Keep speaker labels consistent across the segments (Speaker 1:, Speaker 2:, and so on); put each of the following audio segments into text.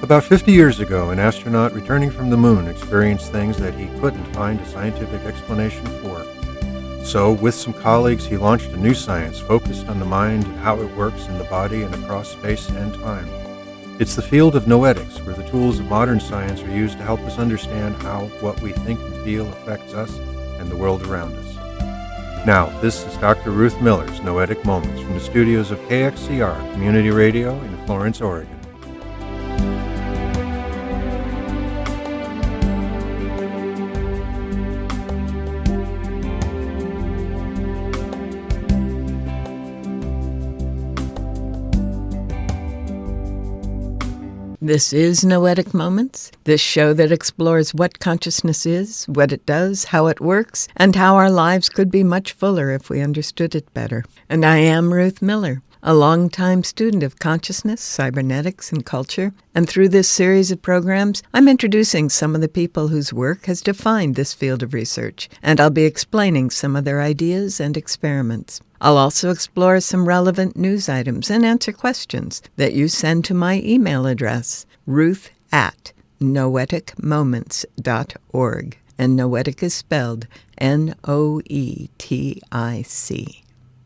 Speaker 1: About 50 years ago, an astronaut returning from the moon experienced things that he couldn't find a scientific explanation for. So, with some colleagues, he launched a new science focused on the mind and how it works in the body and across space and time. It's the field of Noetics, where the tools of modern science are used to help us understand how what we think and feel affects us and the world around us. Now, this is Dr. Ruth Miller's Noetic Moments from the studios of KXCR Community Radio in Florence, Oregon.
Speaker 2: This is Noetic Moments, this show that explores what consciousness is, what it does, how it works, and how our lives could be much fuller if we understood it better. And I am Ruth Miller, a longtime student of consciousness, cybernetics, and culture. And through this series of programs, I'm introducing some of the people whose work has defined this field of research, and I'll be explaining some of their ideas and experiments. I'll also explore some relevant news items and answer questions that you send to my email address, ruth@noeticmoments.org. And Noetic is spelled Noetic.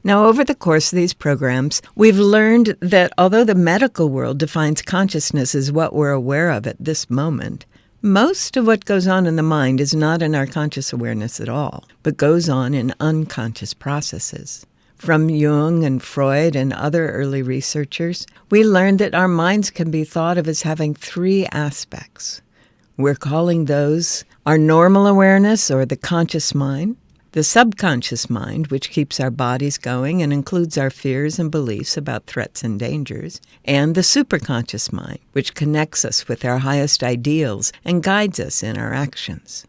Speaker 2: Now, over the course of these programs, we've learned that although the medical world defines consciousness as what we're aware of at this moment, most of what goes on in the mind is not in our conscious awareness at all, but goes on in unconscious processes. From Jung and Freud and other early researchers, we learned that our minds can be thought of as having three aspects. We're calling those our normal awareness, or the conscious mind, the subconscious mind, which keeps our bodies going and includes our fears and beliefs about threats and dangers, and the superconscious mind, which connects us with our highest ideals and guides us in our actions.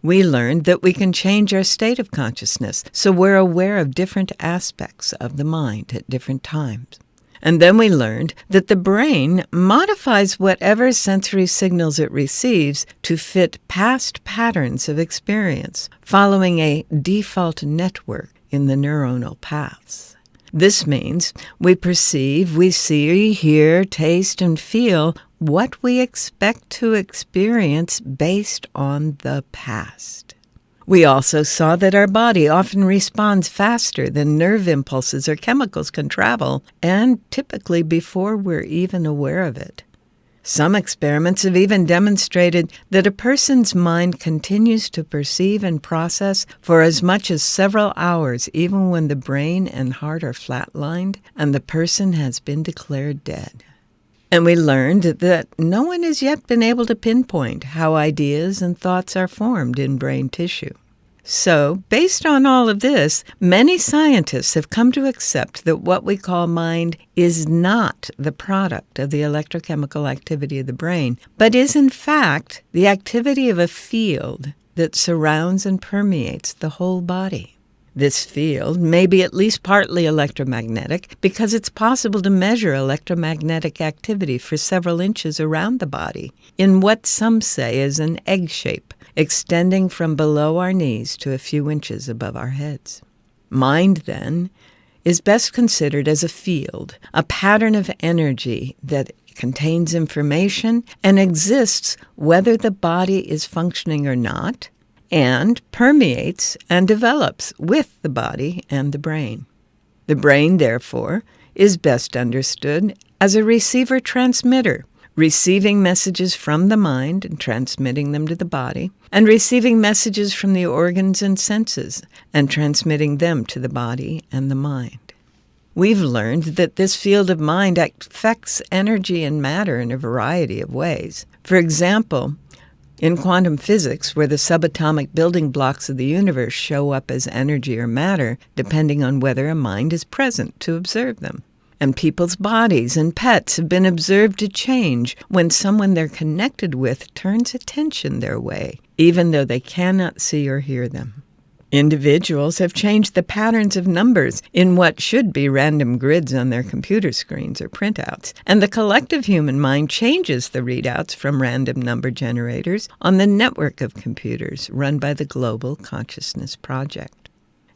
Speaker 2: We learned that we can change our state of consciousness, so we're aware of different aspects of the mind at different times. And then we learned that the brain modifies whatever sensory signals it receives to fit past patterns of experience, following a default network in the neuronal paths. This means we perceive, we see, hear, taste, and feel what we expect to experience based on the past. We also saw that our body often responds faster than nerve impulses or chemicals can travel, and typically before we're even aware of it. Some experiments have even demonstrated that a person's mind continues to perceive and process for as much as several hours, even when the brain and heart are flatlined and the person has been declared dead. And we learned that no one has yet been able to pinpoint how ideas and thoughts are formed in brain tissue. So, based on all of this, many scientists have come to accept that what we call mind is not the product of the electrochemical activity of the brain, but is in fact the activity of a field that surrounds and permeates the whole body. This field may be at least partly electromagnetic because it's possible to measure electromagnetic activity for several inches around the body in what some say is an egg shape, extending from below our knees to a few inches above our heads. Mind, then, is best considered as a field, a pattern of energy that contains information and exists whether the body is functioning or not, and permeates and develops with the body and the brain. The brain, therefore, is best understood as a receiver-transmitter, receiving messages from the mind and transmitting them to the body, and receiving messages from the organs and senses and transmitting them to the body and the mind. We've learned that this field of mind affects energy and matter in a variety of ways. For example, in quantum physics, where the subatomic building blocks of the universe show up as energy or matter, depending on whether a mind is present to observe them. And people's bodies and pets have been observed to change when someone they're connected with turns attention their way, even though they cannot see or hear them. Individuals have changed the patterns of numbers in what should be random grids on their computer screens or printouts, and the collective human mind changes the readouts from random number generators on the network of computers run by the Global Consciousness Project.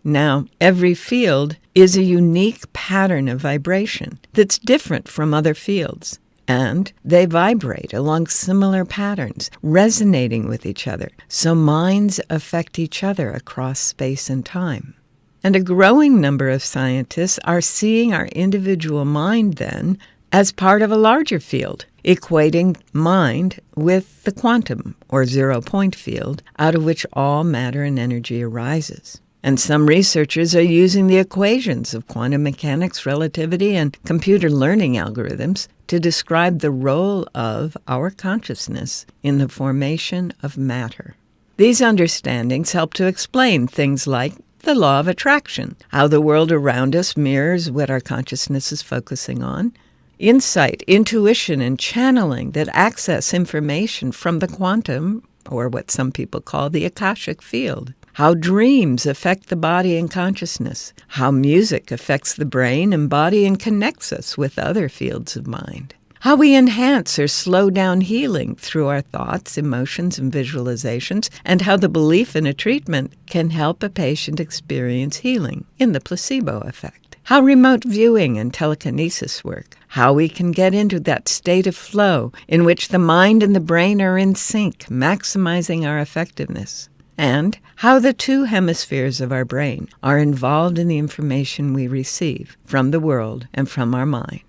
Speaker 2: Now, every field is a unique pattern of vibration that's different from other fields, and they vibrate along similar patterns, resonating with each other, so minds affect each other across space and time. And a growing number of scientists are seeing our individual mind then as part of a larger field, equating mind with the quantum or zero-point field out of which all matter and energy arises. And some researchers are using the equations of quantum mechanics, relativity, and computer learning algorithms to describe the role of our consciousness in the formation of matter. These understandings help to explain things like the law of attraction, how the world around us mirrors what our consciousness is focusing on, insight, intuition, and channeling that access information from the quantum, or what some people call the Akashic field, how dreams affect the body and consciousness, how music affects the brain and body and connects us with other fields of mind, how we enhance or slow down healing through our thoughts, emotions, and visualizations, and how the belief in a treatment can help a patient experience healing in the placebo effect, how remote viewing and telekinesis work, how we can get into that state of flow in which the mind and the brain are in sync, maximizing our effectiveness, and how the two hemispheres of our brain are involved in the information we receive from the world and from our mind.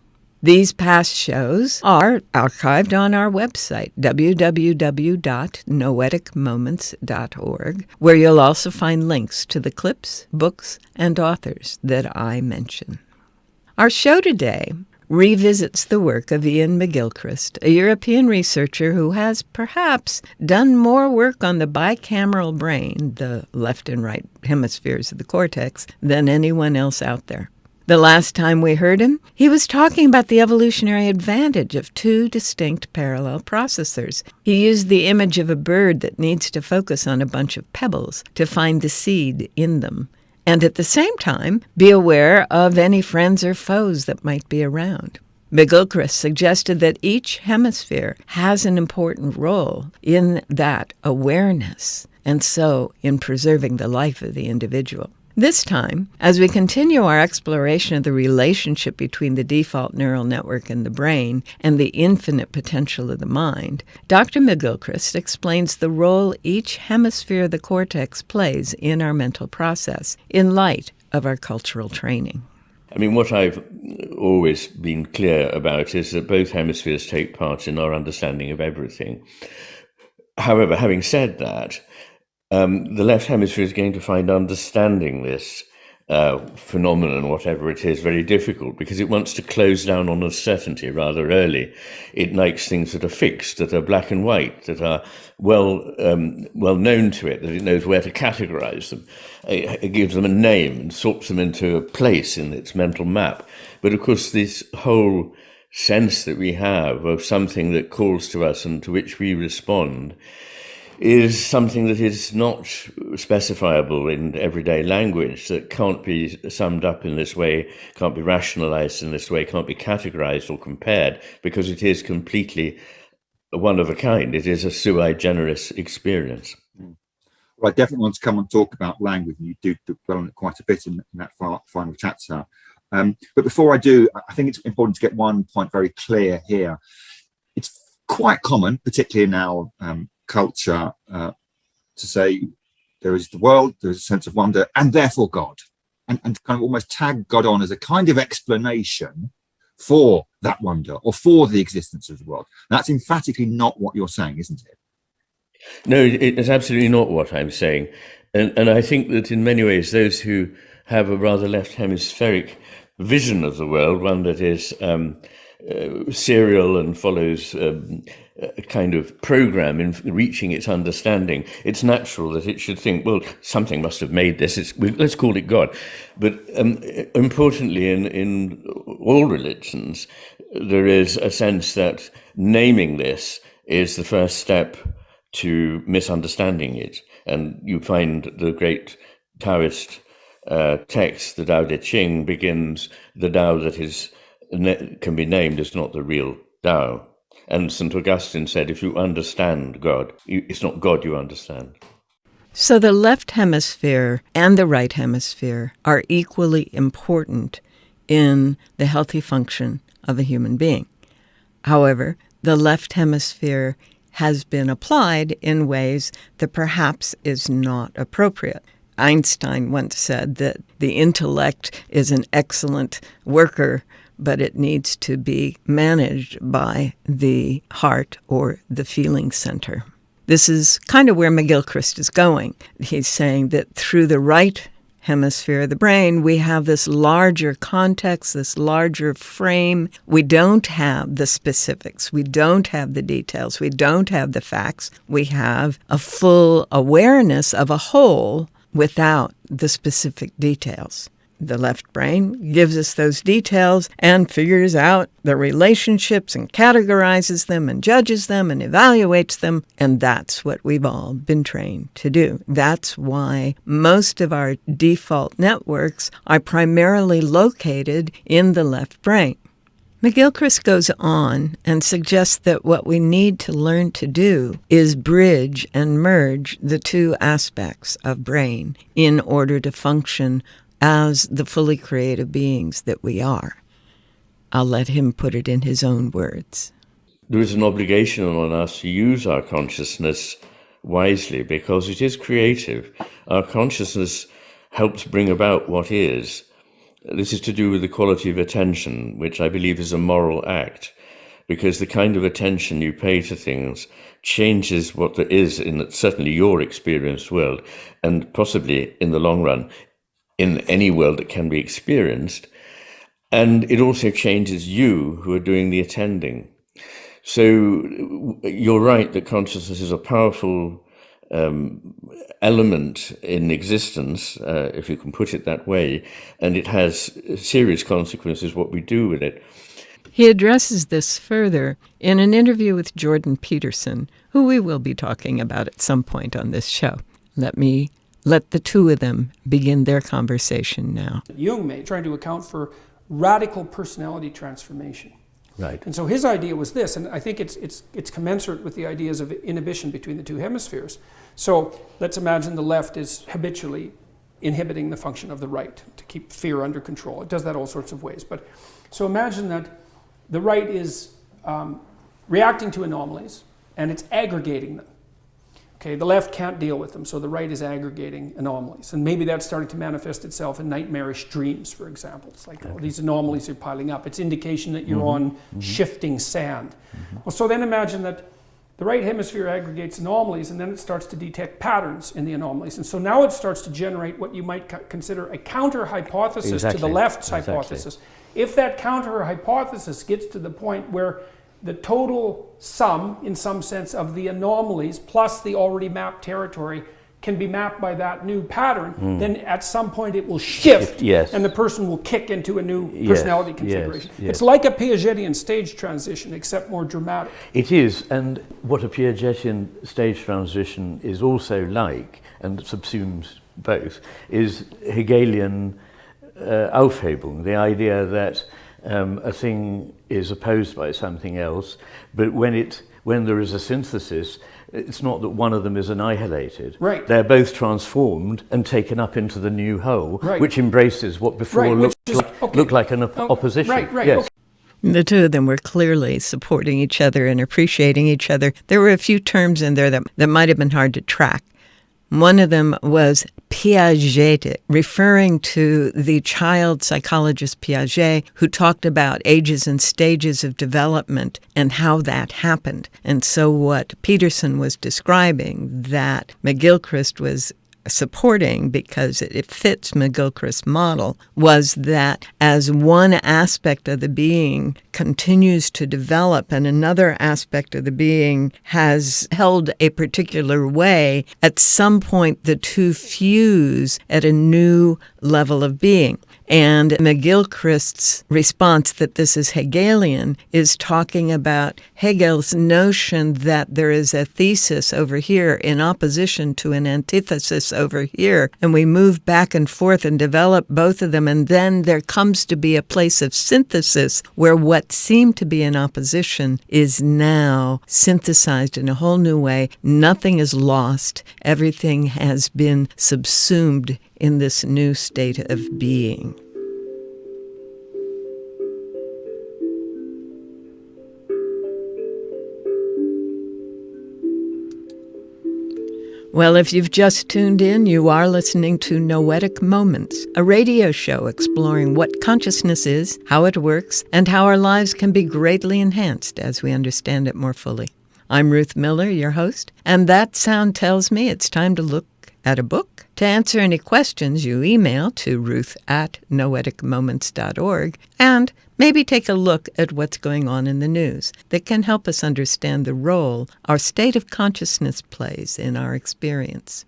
Speaker 2: These past shows are archived on our website, www.noeticmoments.org, where you'll also find links to the clips, books, and authors that I mention. Our show today revisits the work of Ian McGilchrist, a European researcher who has perhaps done more work on the bicameral brain, the left and right hemispheres of the cortex, than anyone else out there. The last time we heard him, he was talking about the evolutionary advantage of two distinct parallel processors. He used the image of a bird that needs to focus on a bunch of pebbles to find the seed in them, and at the same time, be aware of any friends or foes that might be around. McGilchrist suggested that each hemisphere has an important role in that awareness, and so in preserving the life of the individual. This time, as we continue our exploration of the relationship between the default neural network in the brain and the infinite potential of the mind, Dr. McGilchrist explains the role each hemisphere of the cortex plays in our mental process in light of our cultural training.
Speaker 3: I mean, what I've always been clear about is that both hemispheres take part in our understanding of everything. However, having said that, the left hemisphere is going to find understanding this phenomenon, whatever it is, very difficult because it wants to close down on uncertainty rather early. It likes things that are fixed, that are black and white, that are well known to it, that it knows where to categorize them. It gives them a name and sorts them into a place in its mental map. But of course, this whole sense that we have of something that calls to us and to which we respond is something that is not specifiable in everyday language, that can't be summed up in this way, can't be rationalized in this way, can't be categorized or compared, because it is completely one of a kind. It is a sui generis experience.
Speaker 4: Well, I definitely want to come and talk about language, and you do dwell on it quite a bit in that final chapter. But before I do, I think it's important to get one point very clear here. It's quite common, particularly in our culture, to say there is the world, there is a sense of wonder, and therefore God, and kind of almost tag God on as a kind of explanation for that wonder or for the existence of the world. That's emphatically not what you're saying, isn't it?
Speaker 3: No, it is absolutely not what I'm saying. And I think that in many ways, those who have a rather left hemispheric vision of the world, one that is serial and follows a kind of program in reaching its understanding, it's natural that it should think, well, something must have made this, let's call it God. But importantly, in all religions, there is a sense that naming this is the first step to misunderstanding it. And you find the great Taoist text, the Tao Te Ching, begins, the Tao that is can be named is not the real Tao. And St. Augustine said, if you understand God, it's not God you understand.
Speaker 2: So the left hemisphere and the right hemisphere are equally important in the healthy function of a human being. However, the left hemisphere has been applied in ways that perhaps is not appropriate. Einstein once said that the intellect is an excellent worker, but it needs to be managed by the heart or the feeling center. This is kind of where McGilchrist is going. He's saying that through the right hemisphere of the brain, we have this larger context, this larger frame. We don't have the specifics. We don't have the details. We don't have the facts. We have a full awareness of a whole without the specific details. The left brain gives us those details and figures out the relationships and categorizes them and judges them and evaluates them. And that's what we've all been trained to do. That's why most of our default networks are primarily located in the left brain. McGilchrist goes on and suggests that what we need to learn to do is bridge and merge the two aspects of brain in order to function as the fully creative beings that we are. I'll let him put it in his own words.
Speaker 3: There is an obligation on us to use our consciousness wisely because it is creative. Our consciousness helps bring about what is. This is to do with the quality of attention, which I believe is a moral act, because the kind of attention you pay to things changes what there is in certainly your experienced world, and possibly in the long run, in any world that can be experienced. And it also changes you who are doing the attending. So you're right that consciousness is a powerful element in existence, if you can put it that way, and it has serious consequences what we do with it.
Speaker 2: He addresses this further in an interview with Jordan Peterson, who we will be talking about at some point on this show. Let the two of them begin their conversation now.
Speaker 5: Jung made, trying to account for radical personality transformation.
Speaker 3: Right.
Speaker 5: And so his idea was this, and I think it's commensurate with the ideas of inhibition between the two hemispheres. So let's imagine the left is habitually inhibiting the function of the right to keep fear under control. It does that all sorts of ways. But so imagine that the right is reacting to anomalies and it's aggregating them. Okay, the left can't deal with them, so the right is aggregating anomalies. And maybe that's starting to manifest itself in nightmarish dreams, for example. It's like, these anomalies are piling up. It's indication that you're on shifting sand. Well, so then imagine that the right hemisphere aggregates anomalies, and then it starts to detect patterns in the anomalies. And so now it starts to generate what you might consider a counter-hypothesis to the left's hypothesis. If that counter-hypothesis gets to the point where the total sum, in some sense, of the anomalies plus the already mapped territory can be mapped by that new pattern, then at some point it will shift, and the person will kick into a new personality configuration. It's like a Piagetian stage transition, except more dramatic.
Speaker 6: It is, and what a Piagetian stage transition is also like, and subsumes both, is Hegelian Aufhebung, the idea that a thing is opposed by something else, but when there is a synthesis, it's not that one of them is annihilated.
Speaker 5: Right.
Speaker 6: They're both transformed and taken up into the new whole, which embraces what before looked like an opposition.
Speaker 5: Okay.
Speaker 2: The two of them were clearly supporting each other and appreciating each other. There were a few terms in there that might have been hard to track. One of them was Piagetic, referring to the child psychologist Piaget, who talked about ages and stages of development and how that happened. And so what Peterson was describing, that McGilchrist was supporting because it fits McGilchrist's model, was that as one aspect of the being continues to develop and another aspect of the being has held a particular way, at some point the two fuse at a new level of being. And McGilchrist's response that this is Hegelian is talking about Hegel's notion that there is a thesis over here in opposition to an antithesis over here, and we move back and forth and develop both of them, and then there comes to be a place of synthesis where what seemed to be in opposition is now synthesized in a whole new way. Nothing is lost. Everything has been subsumed in this new state of being. Well, if you've just tuned in, you are listening to Noetic Moments, a radio show exploring what consciousness is, how it works, and how our lives can be greatly enhanced as we understand it more fully. I'm Ruth Miller, your host, and that sound tells me it's time to look at a book. To answer any questions, you email to ruth@noeticmoments.org and maybe take a look at what's going on in the news that can help us understand the role our state of consciousness plays in our experience.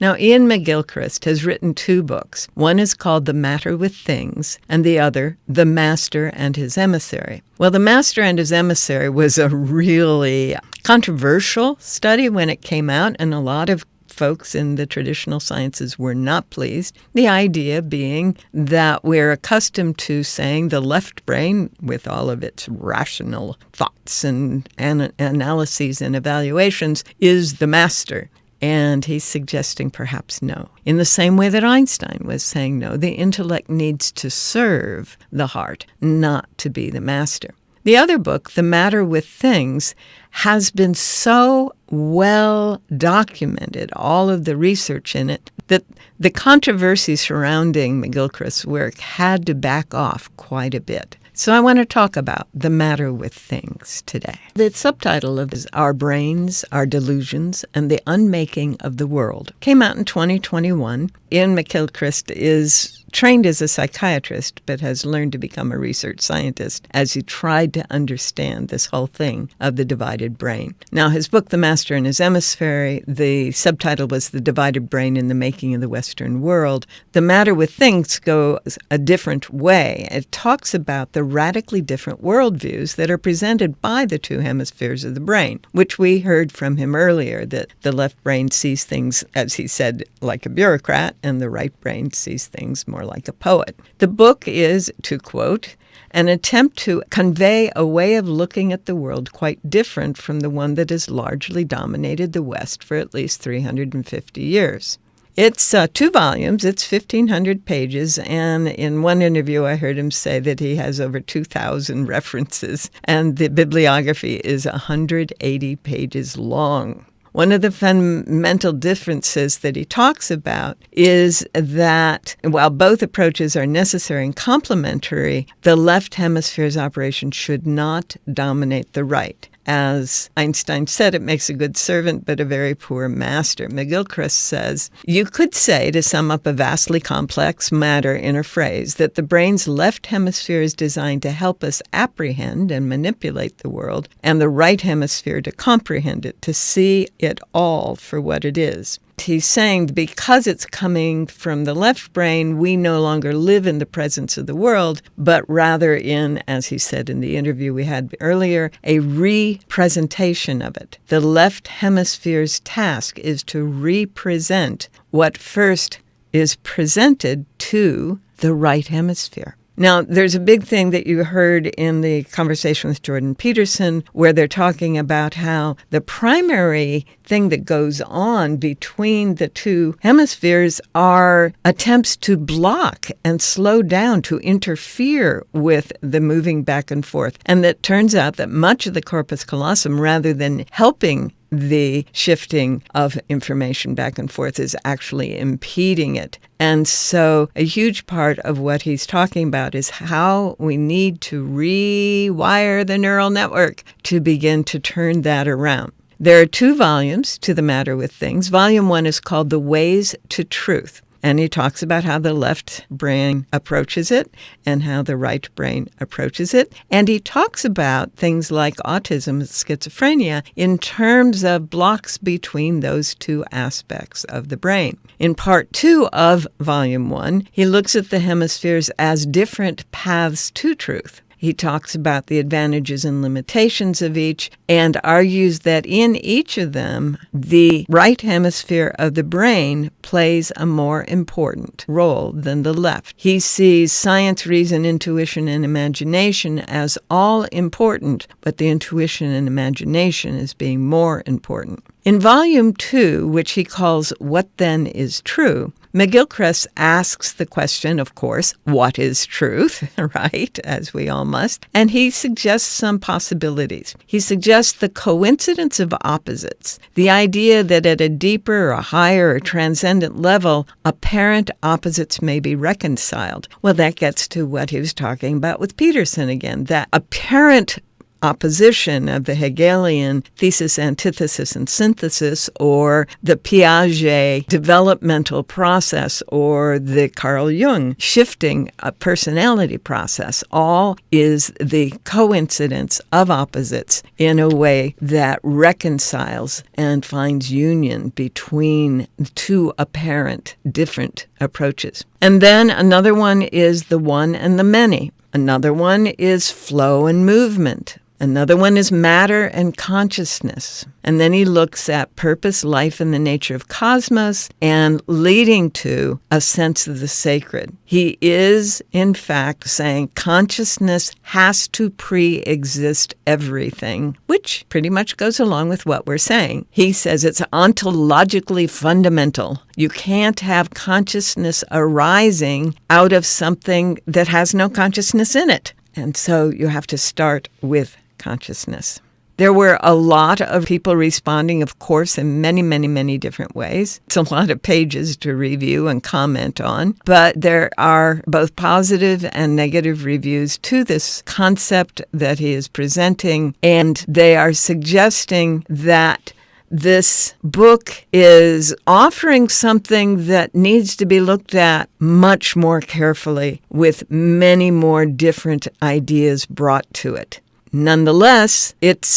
Speaker 2: Now, Ian McGilchrist has written 2 books. One is called The Matter with Things, and the other, The Master and His Emissary. Well, The Master and His Emissary was a really controversial study when it came out, and a lot of folks in the traditional sciences were not pleased. The idea being that we're accustomed to saying the left brain, with all of its rational thoughts and analyses and evaluations, is the master. And he's suggesting perhaps no. In the same way that Einstein was saying no, the intellect needs to serve the heart, not to be the master. The other book, The Matter with Things, has been so well documented, all of the research in it, that the controversy surrounding McGilchrist's work had to back off quite a bit. So I want to talk about The Matter with Things today. The subtitle of it is Our Brains, Our Delusions, and the Unmaking of the World. Came out in 2021. Ian McGilchrist is trained as a psychiatrist, but has learned to become a research scientist as he tried to understand this whole thing of the divided brain. Now, his book, The Master and His Emissary, the subtitle was The Divided Brain in the Making of the Western World. The Matter with Things goes a different way. It talks about the radically different worldviews that are presented by the 2 hemispheres of the brain, which we heard from him earlier, that the left brain sees things, as he said, like a bureaucrat, and the right brain sees things more like a poet. The book is, to quote, an attempt to convey a way of looking at the world quite different from the one that has largely dominated the West for at least 350 years. It's 2 volumes, it's 1,500 pages, and in one interview I heard him say that he has over 2,000 references, and the bibliography is 180 pages long. One of the fundamental differences that he talks about is that while both approaches are necessary and complementary, the left hemisphere's operation should not dominate the right. As Einstein said, it makes a good servant, but a very poor master. McGilchrist says, you could say, to sum up a vastly complex matter in a phrase, that the brain's left hemisphere is designed to help us apprehend and manipulate the world, and the right hemisphere to comprehend it, to see it all for what it is. He's saying because it's coming from the left brain, we no longer live in the presence of the world, but rather in, as he said in the interview we had earlier, a representation of it. The left hemisphere's task is to represent what first is presented to the right hemisphere. Now, there's a big thing that you heard in the conversation with Jordan Peterson, where they're talking about how the primary thing that goes on between the 2 hemispheres are attempts to block and slow down, to interfere with the moving back and forth. And it turns out that much of the corpus callosum, rather than helping the shifting of information back and forth, is actually impeding it. And so a huge part of what he's talking about is how we need to rewire the neural network to begin to turn that around. There are 2 volumes to The Matter with Things. Volume 1 is called The Ways to Truth. And he talks about how the left brain approaches it and how the right brain approaches it. And he talks about things like autism and schizophrenia in terms of blocks between those 2 aspects of the brain. In part 2 of Volume 1, he looks at the hemispheres as different paths to truth. He talks about the advantages and limitations of each and argues that in each of them, the right hemisphere of the brain plays a more important role than the left. He sees science, reason, intuition, and imagination as all important, but the intuition and imagination as being more important. In Volume 2, which he calls What Then Is True, McGilchrist asks the question, of course, what is truth, right, as we all must, and he suggests some possibilities. He suggests the coincidence of opposites, the idea that at a deeper or higher or transcendent level, apparent opposites may be reconciled. Well, that gets to what he was talking about with Peterson again, that apparent opposition of the Hegelian thesis, antithesis, and synthesis, or the Piaget developmental process, or the Carl Jung shifting personality process, all is the coincidence of opposites in a way that reconciles and finds union between two apparent different approaches. And then another one is the one and the many. Another one is flow and movement. Another one is matter and consciousness. And then he looks at purpose, life, and the nature of cosmos, and leading to a sense of the sacred. He is, in fact, saying consciousness has to pre-exist everything, which pretty much goes along with what we're saying. He says it's ontologically fundamental. You can't have consciousness arising out of something that has no consciousness in it. And so you have to start with consciousness. There were a lot of people responding, of course, in many, many, many different ways. It's a lot of pages to review and comment on, but there are both positive and negative reviews to this concept that he is presenting, and they are suggesting that this book is offering something that needs to be looked at much more carefully, with many more different ideas brought to it. Nonetheless, the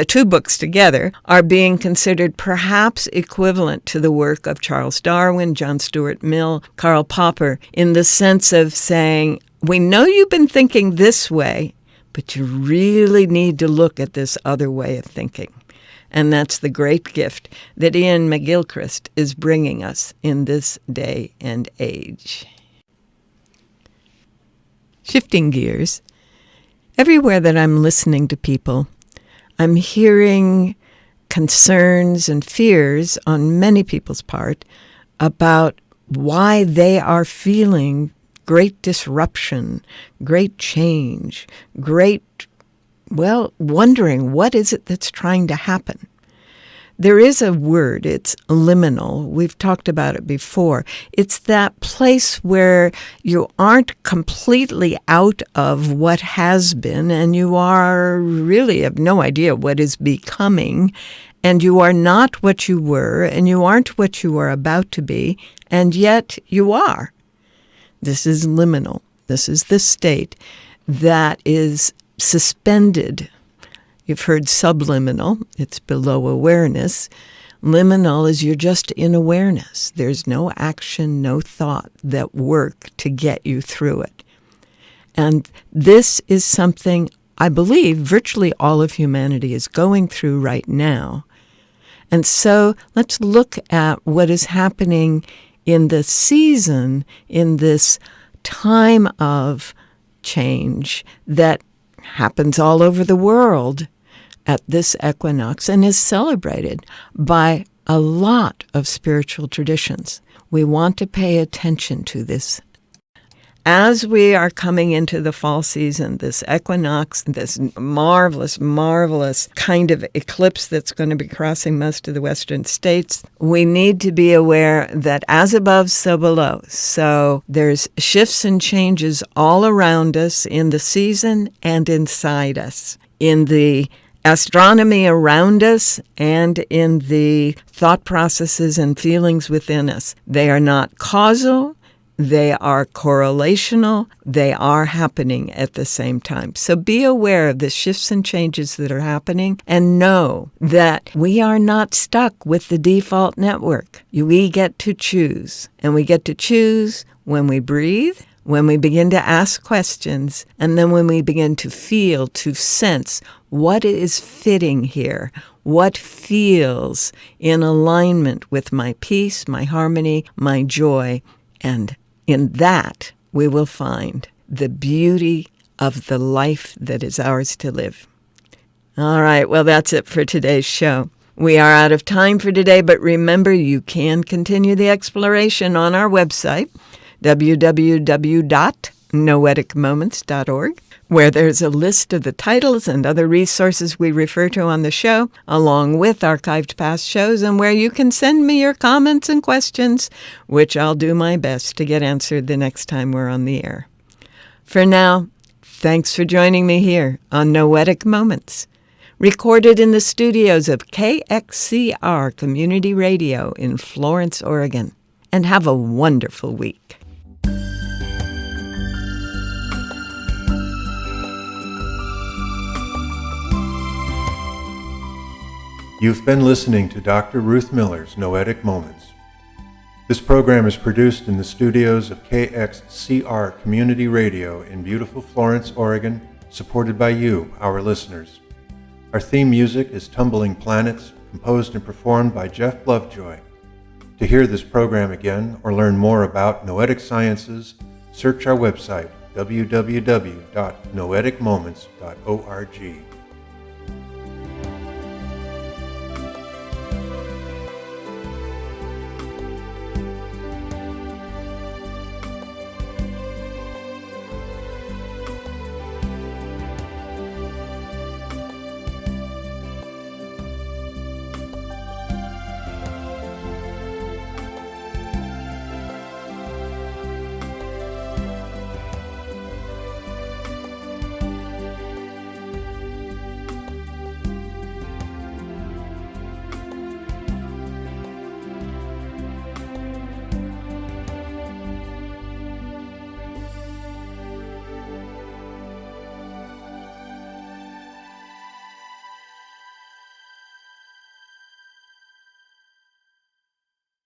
Speaker 2: two books together are being considered perhaps equivalent to the work of Charles Darwin, John Stuart Mill, Karl Popper, in the sense of saying, we know you've been thinking this way, but you really need to look at this other way of thinking. And that's the great gift that Ian McGilchrist is bringing us in this day and age. Shifting gears, everywhere that I'm listening to people, I'm hearing concerns and fears on many people's part about why they are feeling great disruption, great change, wondering what is it that's trying to happen. There is a word, it's liminal. We've talked about it before. It's that place where you aren't completely out of what has been, and you are really have no idea what is becoming, and you are not what you were, and you aren't what you are about to be, and yet you are. This is liminal. This is the state that is suspended. You've heard subliminal. It's below awareness. Liminal is you're just in awareness. There's no action, no thought that work to get you through it. And this is something I believe virtually all of humanity is going through right now. And so let's look at what is happening in the season, in this time of change that happens all over the world at this equinox and is celebrated by a lot of spiritual traditions. We want to pay attention to this. As we are coming into the fall season, this equinox, this marvelous, marvelous kind of eclipse that's going to be crossing most of the western states, we need to be aware that as above, so below. So there's shifts and changes all around us in the season and inside us, in the astronomy around us and in the thought processes and feelings within us. They are not causal. They are correlational. They are happening at the same time. So be aware of the shifts and changes that are happening and know that we are not stuck with the default network. We get to choose. And we get to choose when we breathe, when we begin to ask questions, and then when we begin to feel, to sense what is fitting here, what feels in alignment with my peace, my harmony, my joy, and in that, we will find the beauty of the life that is ours to live. All right, well, that's it for today's show. We are out of time for today, but remember you can continue the exploration on our website, www.noeticmoments.org, where there's a list of the titles and other resources we refer to on the show, along with archived past shows, and where you can send me your comments and questions, which I'll do my best to get answered the next time we're on the air. For now, thanks for joining me here on Noetic Moments, recorded in the studios of KXCR Community Radio in Florence, Oregon. And have a wonderful week.
Speaker 1: You've been listening to Dr. Ruth Miller's Noetic Moments. This program is produced in the studios of KXCR Community Radio in beautiful Florence, Oregon, supported by you, our listeners. Our theme music is Tumbling Planets, composed and performed by Jeff Lovejoy. To hear this program again or learn more about Noetic Sciences, search our website, www.noeticmoments.org.